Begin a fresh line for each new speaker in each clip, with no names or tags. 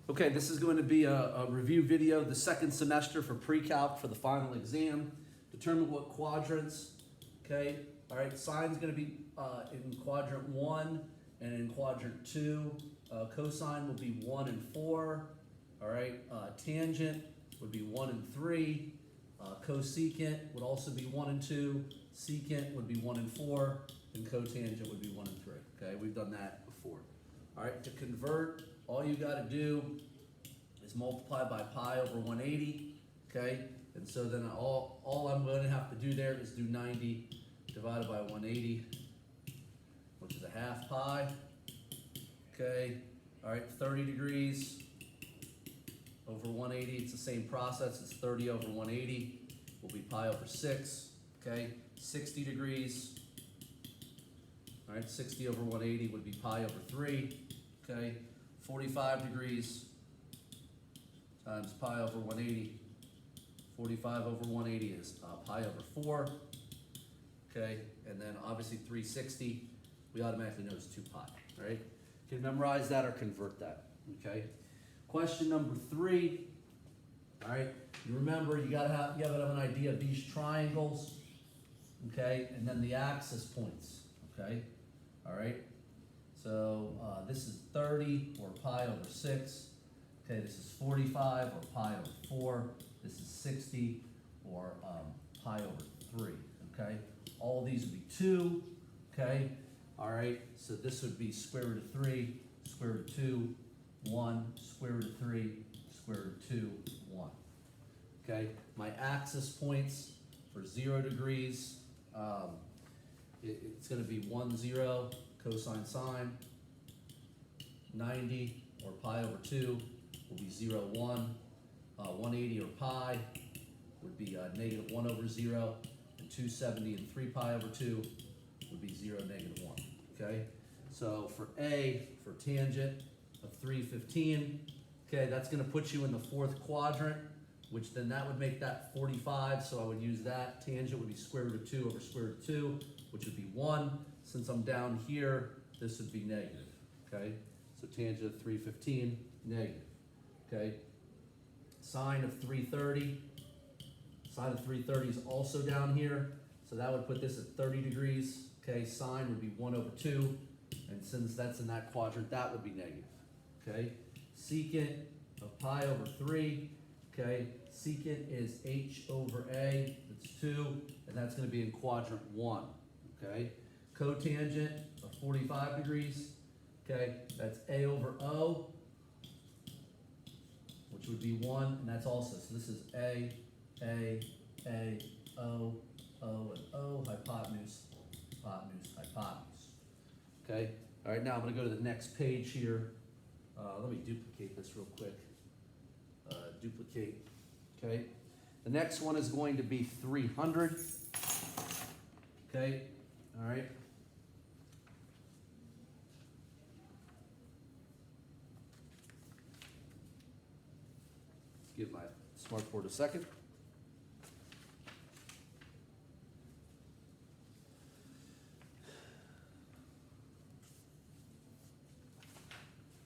Okay, this is going to be a review video, the second semester for pre-calc for the final exam. Determine what quadrants, okay? All right, sine's gonna be in quadrant 1 and in quadrant 2. Cosine will be 1 and 4, all right? Tangent would be 1 and 3. Cosecant would also be 1 and 2. Secant would be 1 and 4. And cotangent would be 1 and 3, okay? We've done that before. All right, to convert, all you gotta do is multiply by pi over 180, okay? And so then all I'm gonna have to do there is do 90 divided by 180, which is a half pi, okay? All right, 30 degrees over 180, it's the same process, it's 30 over 180, will be pi over 6, okay? 60 degrees, all right, 60 over 180 would be pi over 3, okay? 45 degrees times pi over 180. 45 over 180 is pi over 4. Okay, and then obviously 360, we automatically know is 2 pi, right? You can memorize that or convert that, okay? Question number 3, all right? You remember, you gotta have an idea of these triangles, okay? And then the axis points, okay? All right? So this is 30 or pi over 6. Okay, this is 45 or pi over 4. This is 60 or pi over 3. Okay, all of these would be 2. Okay, all right. So this would be square root of 3, square root of 2, 1, square root of 3, square root of 2, 1. Okay, my axis points for 0 degrees, it's going to be 1, 0. Cosine sine. 90 or pi over 2 will be 0, 1. 180 or pi would be negative 1 over 0. And 270 and 3 pi over 2 would be 0, negative 1. Okay? So for A, for tangent of 315, okay, that's going to put you in the 4th quadrant, which then that would make that 45. So I would use that. Tangent would be square root of 2 over square root of 2, which would be 1. Since I'm down here, this would be negative, okay? So tangent of 315, negative, okay? Sine of 330, sine of 330 is also down here, so that would put this at 30 degrees, okay? Sine would be 1 over 2, and since that's in that quadrant, that would be negative, okay? Secant of pi over 3, okay? Secant is h over a, that's 2, and that's gonna be in quadrant 1, okay? Cotangent of 45 degrees, okay, that's A over O, which would be 1, and that's also, so this is A, O, and O, hypotenuse, hypotenuse. Okay, all right, now I'm going to go to the next page here. Let me duplicate this real quick. Duplicate, okay. The next one is going to be 300, okay, all right. Give my smartboard a second.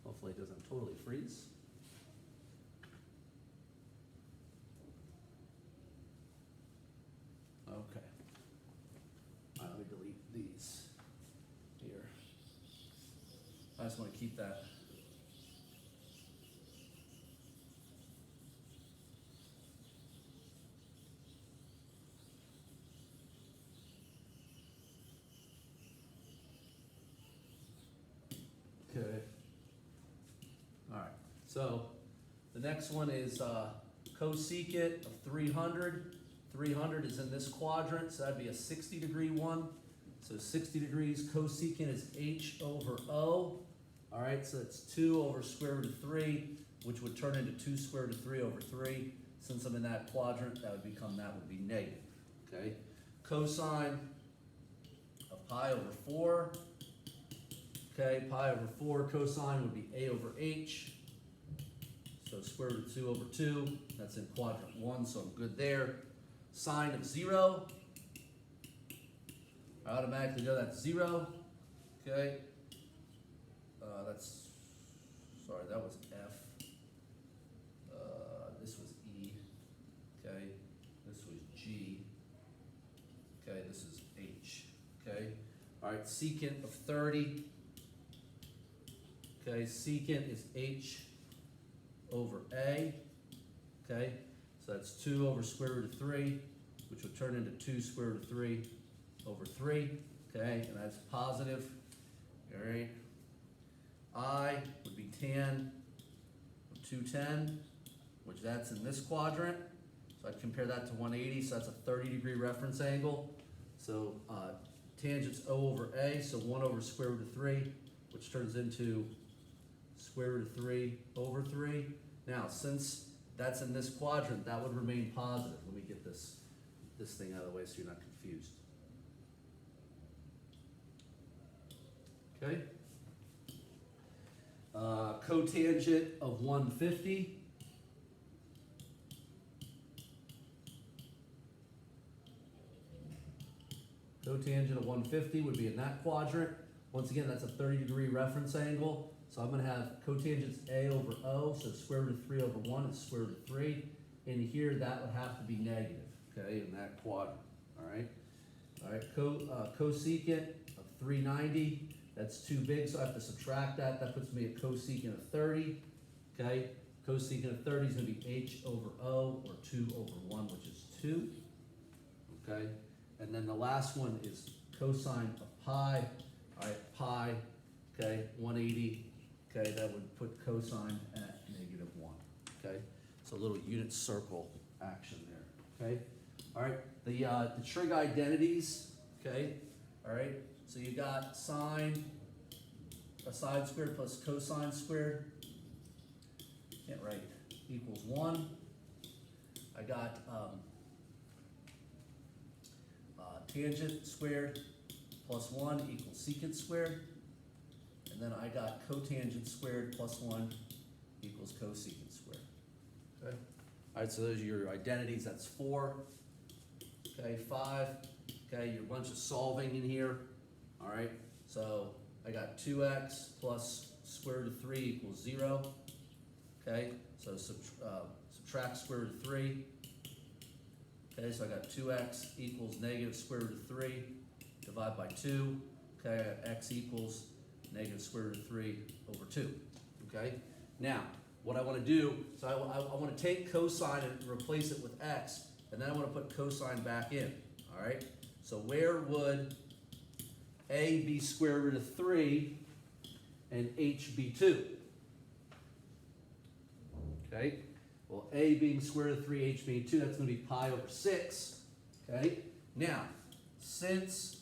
Hopefully it doesn't totally freeze. Okay. All right, let me delete these here. I just want to keep that. Okay. All right. So the next one is cosecant of 300. 300 is in this quadrant, so that'd be a 60 degree one. So 60 degrees, cosecant is h over o. All right, so it's 2 over square root of 3, which would turn into 2 square root of 3 over 3. Since I'm in that quadrant, that would be negative. Okay. Cosine of pi over 4. Okay, pi over 4, cosine would be a over h. So square root of 2 over 2, that's in quadrant 1, so I'm good there. Sine of 0, I automatically know that's 0. Okay, that was F. right, secant of 30. Okay, secant is h over a. Okay, so that's 2 over square root of 3, which would turn into 2 square root of 3 over 3. Okay, and that's positive. All right. I would be tan of 210, which that's in this quadrant. So I'd compare that to 180, so that's a 30-degree reference angle. So tangent's O over A, so 1 over square root of 3, which turns into square root of 3 over 3. Now, since that's in this quadrant, that would remain positive. Let me get this thing out of the way so you're not confused. Okay? Cotangent of 150. Cotangent of 150 would be in that quadrant. Once again, that's a 30-degree reference angle. So I'm going to have cotangent's A over O, so square root of 3 over 1 is square root of 3. In here, that would have to be negative, okay, in that quadrant, all right? All right, cosecant of 390, that's too big, so I have to subtract that. That puts me at cosecant of 30, okay? Cosecant of 30 is going to be H over O, or 2 over 1, which is 2, okay? And then the last one is cosine of pi, all right, pi, okay, 180, okay, that would put cosine at -1, okay? So a little unit circle action there, okay? All right, the trig identities, okay, all right? So you got sine squared plus cosine squared, can't write, equals 1. I got tangent squared plus 1 equals secant squared. And then I got cotangent squared plus 1 equals cosecant squared. Okay. All right, so those are your identities. That's 4. Okay, 5. Okay, your bunch of solving in here. All right, so I got 2x plus square root of 3 equals 0. Okay, so subtract square root of 3. Okay, so I got 2x equals negative square root of 3. Divide by 2. Okay, I got x equals negative square root of 3 over 2. Okay, now what I want to do, so I want to take cosine and replace it with x, and then I want to put cosine back in. All right, so where would a be square root of 3 and h be 2? Okay, well, a being square root of 3, h being 2, that's going to be pi over 6. Okay, now since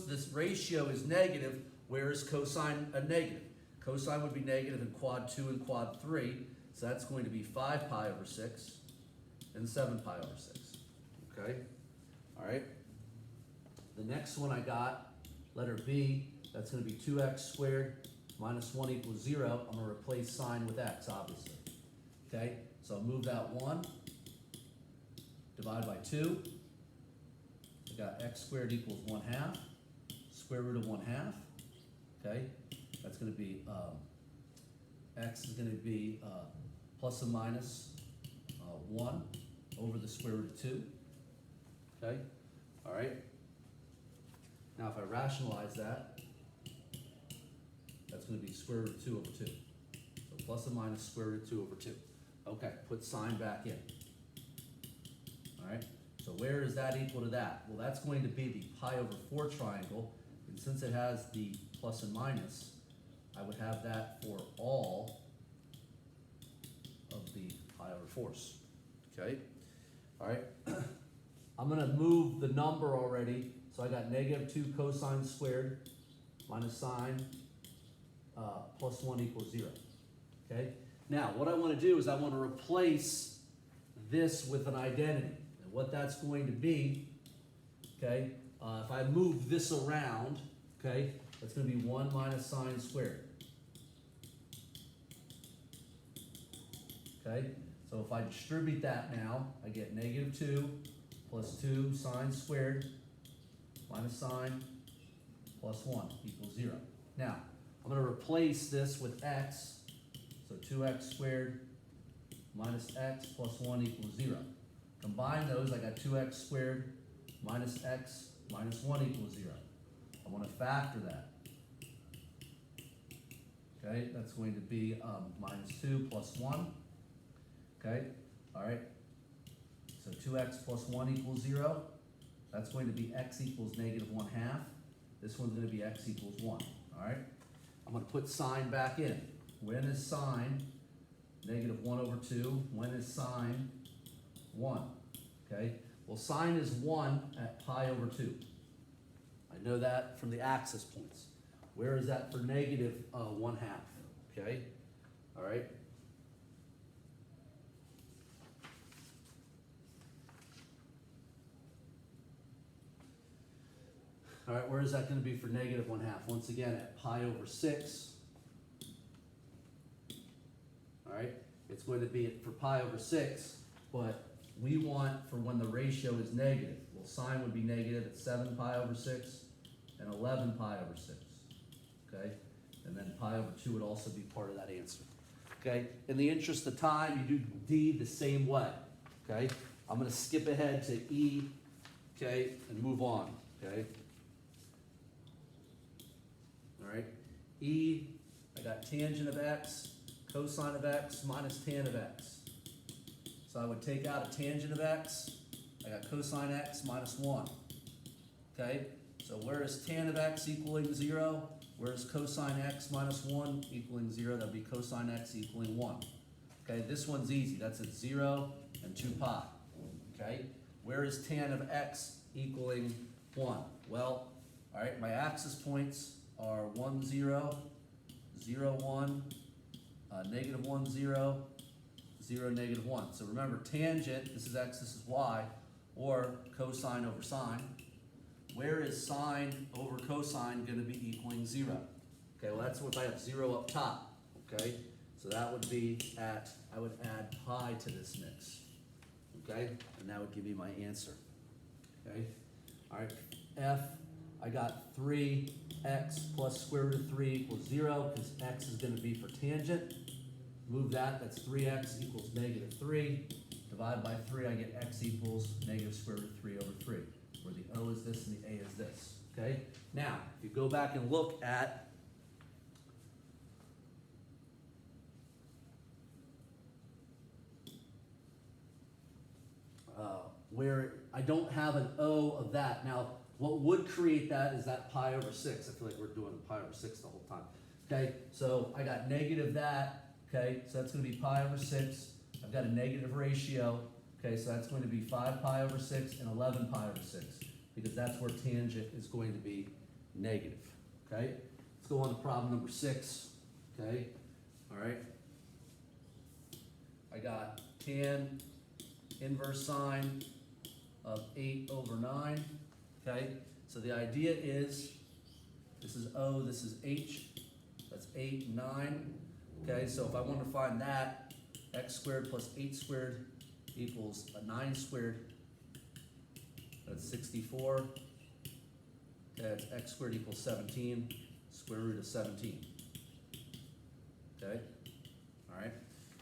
this ratio is negative, where is cosine a negative? Cosine would be negative in quad 2 and quad 3, so that's going to be 5 pi over 6 and 7 pi over 6. Okay, all right. The next one I got, letter B, that's going to be 2x squared minus 1 equals 0. I'm going to replace sine with x, obviously. Okay, so I'll move that 1, divide by 2. I got x squared equals 1/2, square root of 1/2. Okay, that's going to be, x is going to be plus or minus 1 over the square root of 2. Okay, all right. Now if I rationalize that, that's going to be square root of 2 over 2. So plus or minus square root of 2 over 2. Okay, put sine back in. All right, so where is that equal to that? Well, that's going to be the pi over 4 triangle, and since it has the plus and minus, I would have that for all of the pi over 4s. Okay, all right. I'm going to move the number already, so I got -2 cosine squared minus sine plus 1 equals 0. Okay, now what I want to do is I want to replace this with an identity. And what that's going to be, okay, if I move this around, okay, that's going to be 1 minus sine squared. Okay, so if I distribute that now, I get -2 plus 2 sine squared minus sine plus 1 equals 0. Now, I'm going to replace this with x, so 2x squared minus x plus 1 equals 0. Combine those, I got 2x squared minus x minus 1 equals 0. I want to factor that. Okay, that's going to be minus 2 plus 1. Okay, all right. So 2x plus 1 equals 0. That's going to be x equals negative 1/2. This one's going to be x equals 1. All right. I'm going to put sign back in. When is sine negative 1 over 2? When is sine 1? Okay. Well, sine is 1 at pi over 2. I know that from the axis points. Where is that for negative 1/2? Okay. All right. All right, where is that going to be for negative 1/2? Once again, at pi over 6. All right, it's going to be for pi over 6, but we want for when the ratio is negative. Well, sine would be negative at 7 pi over 6 and 11 pi over 6. Okay, and then pi over 2 would also be part of that answer. Okay, in the interest of time, you do D the same way. Okay, I'm going to skip ahead to E, okay, and move on. Okay. All right, E, I got tangent of x, cosine of x, minus tan of x. So I would take out a tangent of x, I got cosine x minus 1. Okay, so where is tan of x equaling 0? Where is cosine x minus 1 equaling 0? That would be cosine x equaling 1. Okay, this one's easy. That's at 0 and 2 pi. Okay, where is tan of x equaling 1? Well, all right, my axis points are 1, 0, 0, 1, negative 1, 0, 0, negative 1. So remember, tangent, this is x, this is y, or cosine over sine. Where is sine over cosine going to be equaling 0? Okay, well that's what I have 0 up top. Okay, so that would be at, I would add pi to this mix. Okay, and that would give me my answer. Okay, all right, F, I got 3x plus square root of 3 equals 0 because x is going to be for tangent. Move that, that's 3x equals negative 3. Divide by 3, I get x equals negative square root of 3 over 3. Where the O is this and the A is this. Okay? Now, if you go back and look at where I don't have an O of that. Now, what would create that is that pi over 6. I feel like we're doing pi over 6 the whole time. Okay, so I got negative that. Okay, so that's going to be pi over 6. I've got a negative ratio. Okay, so that's going to be 5 pi over 6 and 11 pi over 6 because that's where tangent is going to be negative. Okay, let's go on to problem number 6. Okay, all right. I got tan inverse sine of 8 over 9. Okay, so the idea is this is O, this is H. That's 8, 9. Okay, so if I want to find that, x squared plus 8 squared equals a 9 squared. That's 64. Okay, that's x squared equals 17, square root of 17. Okay, all right.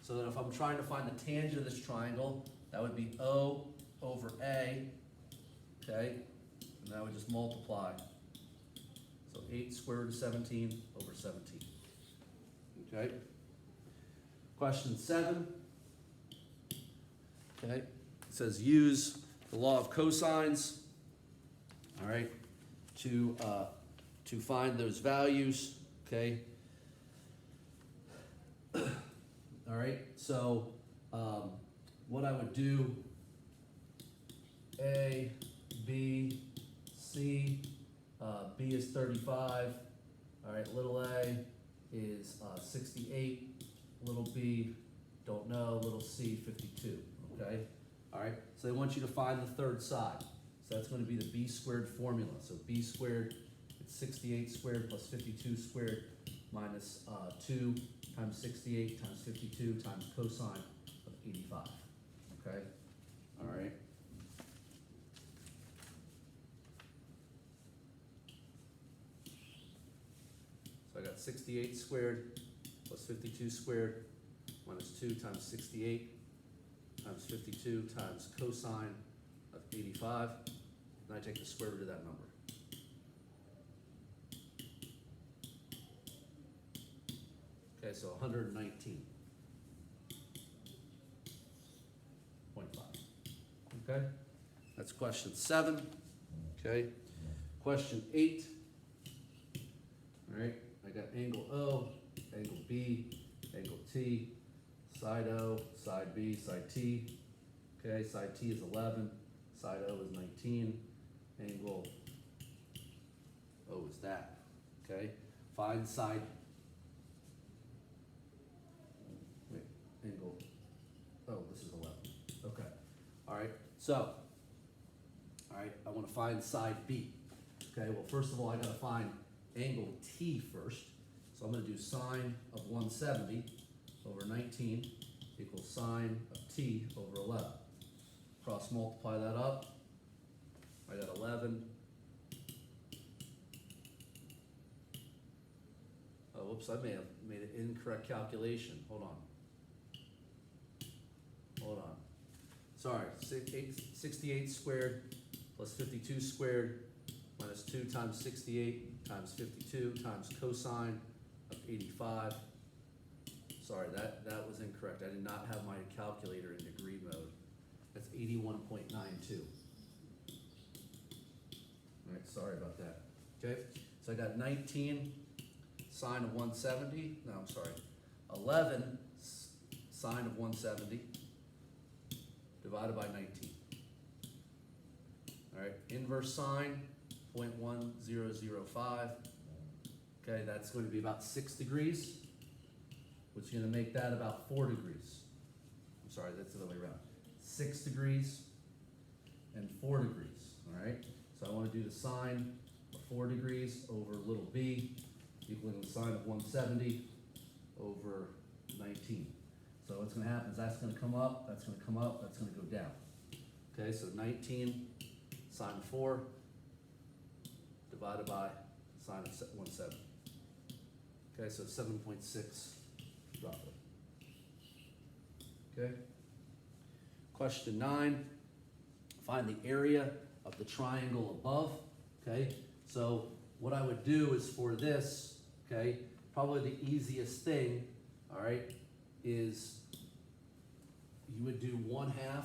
So that if I'm trying to find the tangent of this triangle, that would be O over A. Okay, and that would just multiply. So 8 square root of 17 over 17. Okay. Question 7. Okay. It says use the law of cosines. All right. To find those values. Okay. All right. So what I would do, A, B, C. B is 35. All right. Little a is 68. Little b, don't know. Little c, 52. Okay. All right. So they want you to find the third side. So that's going to be the b squared formula. So b squared, it's 68 squared plus 52 squared minus 2 times 68 times 52 times cosine of 85. Okay. All right. So I got 68 squared plus 52 squared minus 2 times 68 times 52 times cosine of 85. And I take the square root of that number. Okay, so 119.5. Okay, that's question 7. Okay, question 8. All right, I got angle O, angle B, angle T, side O, side B, side T. Okay, side T is 11, side O is 19, angle O is that. Okay, find side, wait, angle, oh, this is 11. Okay, all right, so, all right, I want to find side B. Okay, well, first of all, I got to find angle T first. So I'm going to do sine of 170 over 19 equals sine of T over 11. Cross multiply that up. I got 11. Oh, whoops, I may have made an incorrect calculation. Hold on. Sorry, 68 squared plus 52 squared minus 2 times 68 times 52 times cosine of 85. Sorry, that was incorrect. I did not have my calculator in degree mode. That's 81.92. All right, sorry about that. Okay, so I got 19 sine of 170. No, I'm sorry. 11 sine of 170 divided by 19. All right, inverse sine 0.1005. Okay, that's going to be about 6 degrees, which is going to make that about 4 degrees. I'm sorry, that's the other way around. 6 degrees and 4 degrees. All right, so I want to do the sine of 4 degrees over little b equaling the sine of 170 over 19. So what's going to happen is that's going to come up, that's going to come up, that's going to go down. Okay, so 19 sine of 4 divided by sine of 170. Okay, so 7.6 roughly. Okay. Question 9, find the area of the triangle above. Okay, so what I would do is for this, okay, probably the easiest thing, all right, is you would do 1/2.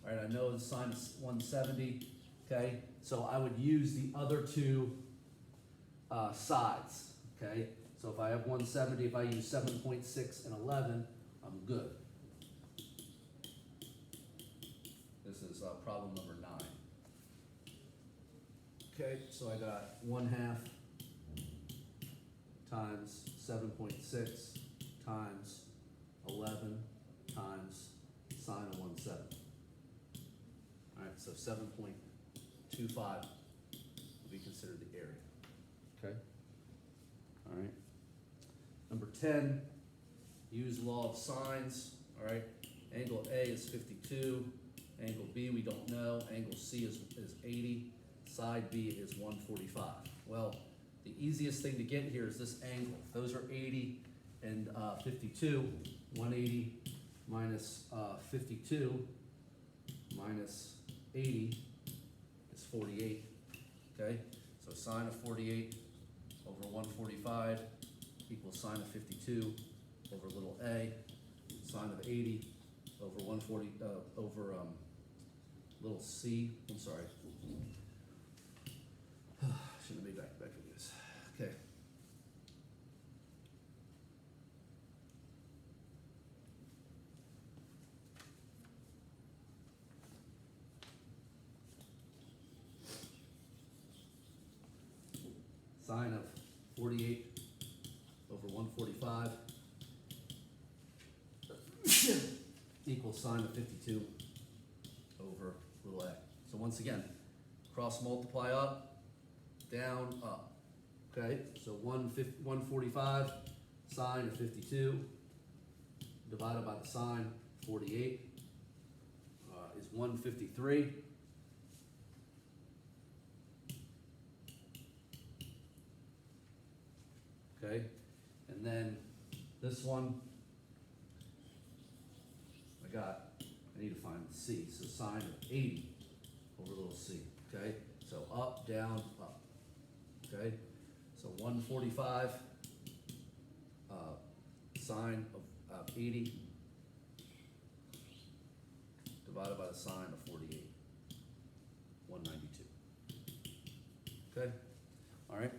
All right, I know the sine is 170, okay, so I would use the other two sides, okay? So if I have 170, if I use 7.6 and 11, I'm good. This is problem number 9. Okay, so I got 1/2 times 7.6 times 11 times sine of 170. All right, so 7.25 will be considered the area. Okay. All right. Number 10, use law of sines. All right. Angle A is 52. Angle B we don't know. Angle C is 80. Side B is 145. Well, the easiest thing to get here is this angle. Those are 80 and 52. 180 minus 52 minus 80 is 48. Okay, so sine of 48 over 145 equals sine of 52 over little a. Sine of 80 over 140 over little c. I'm sorry. Shouldn't be back in this. Okay. Sine of 48 over 145 equals sine of 52 over little a. So once again, cross multiply up, down, up. Okay, so 145 sine of 52 divided by the sine 48 is 153. Okay, and then this one, I need to find c, so sine of 80 over little c, okay? So up, down, up, okay? So 145 sine of 80 divided by the sine of 48, 192. Okay, all right.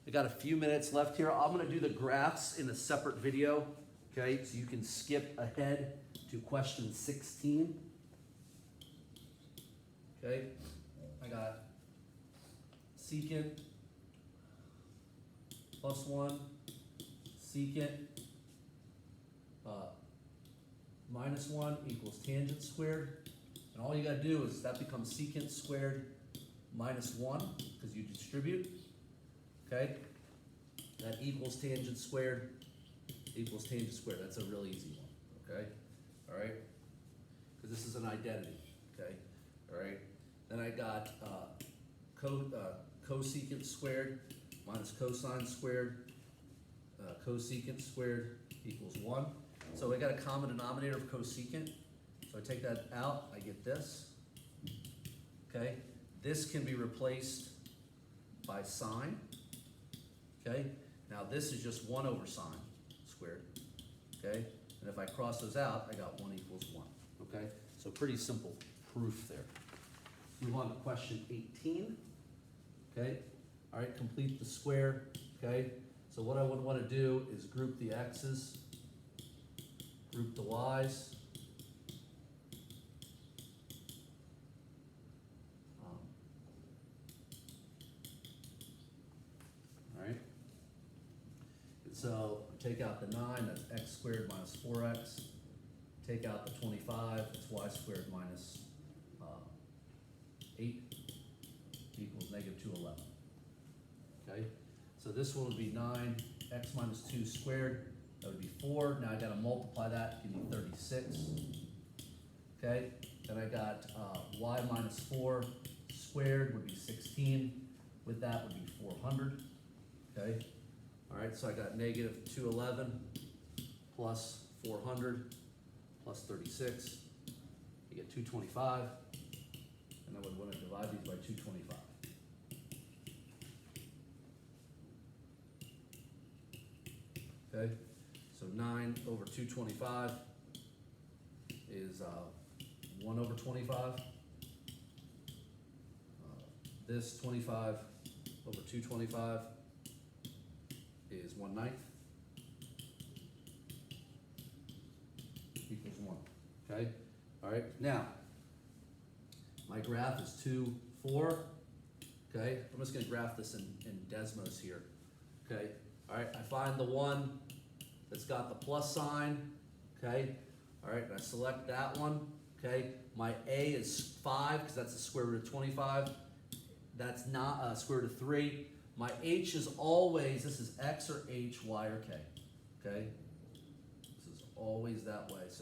I got a few minutes left here. I'm going to do the graphs in a separate video. Okay, so you can skip ahead to question 16. Okay, I got secant plus 1, secant minus 1 equals tangent squared. And all you got to do is that becomes secant squared minus 1 because you distribute. Okay, that equals tangent squared equals tangent squared. That's a really easy one. Okay, all right, because this is an identity. Okay, all right. Then I got cosecant squared minus cosine squared, cosecant squared equals 1. So I got a common denominator of cosecant. So I take that out, I get this. Okay, this can be replaced by sine. Okay, now this is just 1 over sine squared. Okay, and if I cross those out, I got 1 equals 1. Okay, so pretty simple proof there. Move on to question 18. Okay, all right, complete the square. Okay, so what I would want to do is group the x's, group the y's. All right, so take out the 9, that's x squared minus 4x. Take out the 25, it's y squared minus 8 equals negative 211. Okay, so this one would be 9x minus 2 squared. That would be 4. Now I got to multiply that, give me 36. Okay, then I got y minus 4 squared would be 16. With that would be 400. Okay, all right, so I got negative 211 plus 400 plus 36. You get 225. And I would want to divide these by 225. Okay, so 9 over 225 is 1 over 25. This 25 over 225 is 1/9 equals 1. Okay, all right, now my graph is 2, 4. Okay, I'm just going to graph this in Desmos here. Okay, all right, I find the one that's got the plus sign. Okay, all right, and I select that one. Okay, my A is 5 because that's the square root of 25. That's not square root of 3. My H is always, this is X or H, Y or K. Okay, this is always that way. So